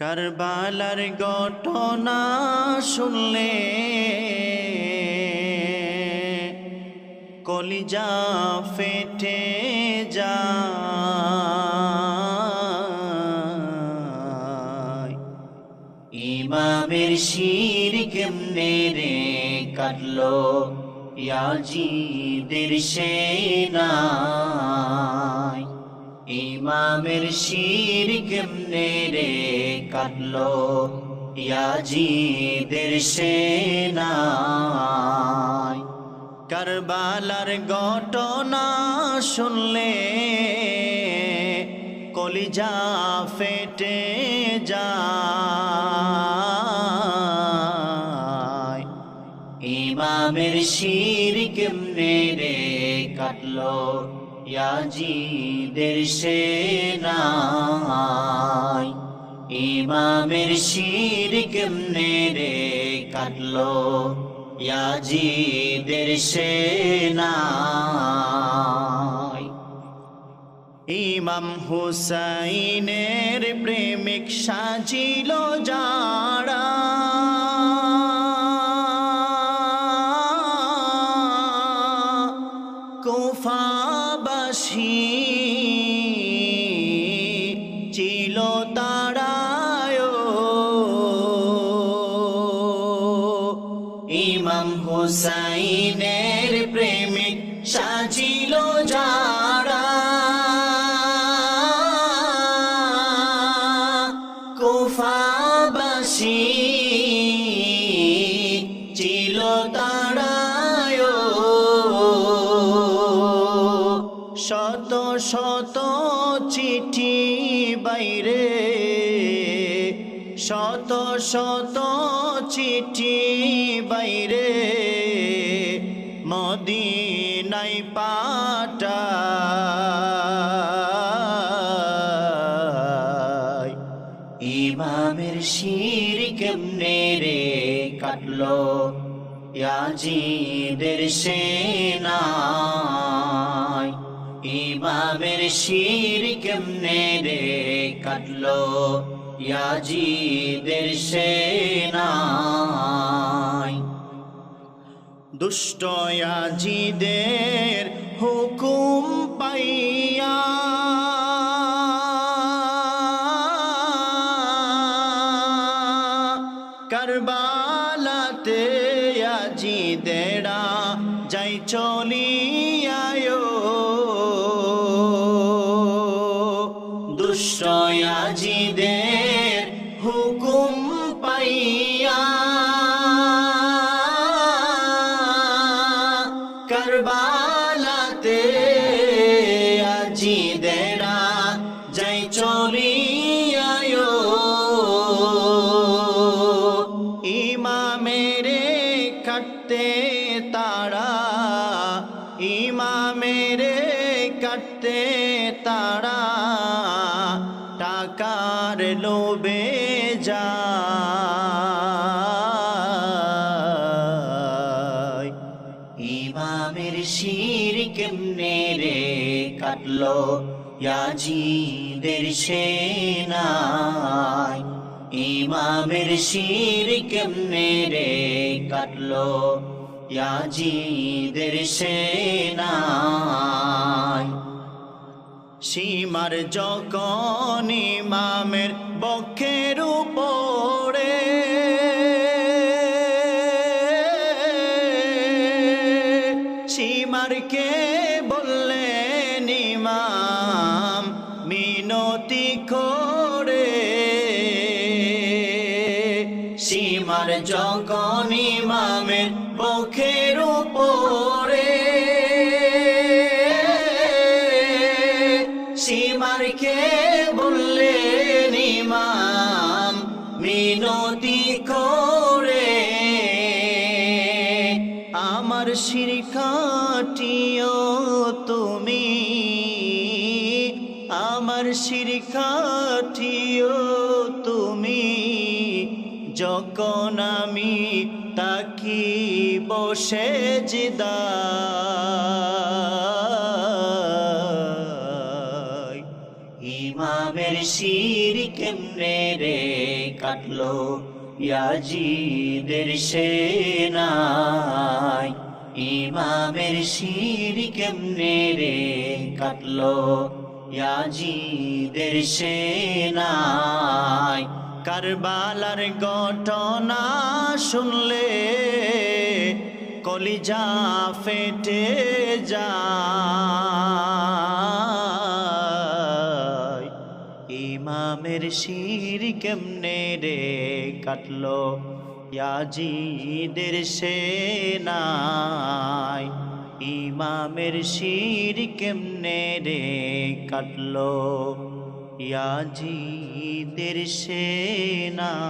কারবালার ঘটনা শুনলে কলিজা ফেটে যায়। ইমামের শির কেমনে রে কাটলো ইয়াজিদের সেনায়। ইমামের শির কেমনে রে কাটলো ইয়াজিদের সেনায়। কারবালার ঘটনা শুনলে কলিজা ফেটে যায়। ইমামের শির কেমনে রে কাটলো ইয়াজিদের সেনায়। ইমামের শির কেমনে রে কাটলো ইয়াজিদের সেনায়। ইমাম হুসাইনের প্রেমিক সাজিল যারা, কুফাবাসী ছিল তারায়। ইমাম হুসাইনের প্রেমিক সাজিল যারা, কুফাবাসী ছিল তারায়। শত শত চিঠি বাইরে, শত শত চিঠি বাইরে মদিনায় পাঠায়। ইমামের শির কেমনে রে কাটলো ইয়াজিদের সেনায়। ইমামের শির কেমনে রে কাটলো ইয়াজিদের সেনায়। দুষ্ট ইয়াজিদের হুকুম পাইয়া কারবালাতে ইয়াজিদেরা যাই চলিয়ায়। দুষ্ট ইয়াজিদের হুকুম পাইয়া কারবালাতে ইয়াজিদেরা যাই চলিয়ায়। ইমামেরে কাটতে তারা, ইমামেরে কাটতে তারা টাকার লোভে যায়। ইমামের শির কেমনে রে কাটলো ইয়াজিদের সেনায়। ইমামের শির কেমনে রে কাটলো ইয়াজিদের সেনায়। সীমার যখন ইমামের বক্ষের উপরে সীমারকে বললেন ইমাম মিনতি করে। সীমার যখন ইমামের বক্ষের উপরে সীমারকে বললেন ইমাম মিনতি করে। আমার শির কাটিও তুমি, আমার শির কাটিও তুমি, যখন আমি তাকি বসে জিদায়। ইমামের শির কেমনে রে কাটলো ইয়াজিদের সেনায় ইমামের শির কেমনে রে কাটলো ইয়াজিদের সেনায় কারবালার ঘটনা শুনলে কলিজা ফেটে যায় ইমামের শির কেমনে রে কাটলো ইয়াজিদের সেনায় ইমামের শির কেমনে রে কাটলো ইয়াজিদের সেনায়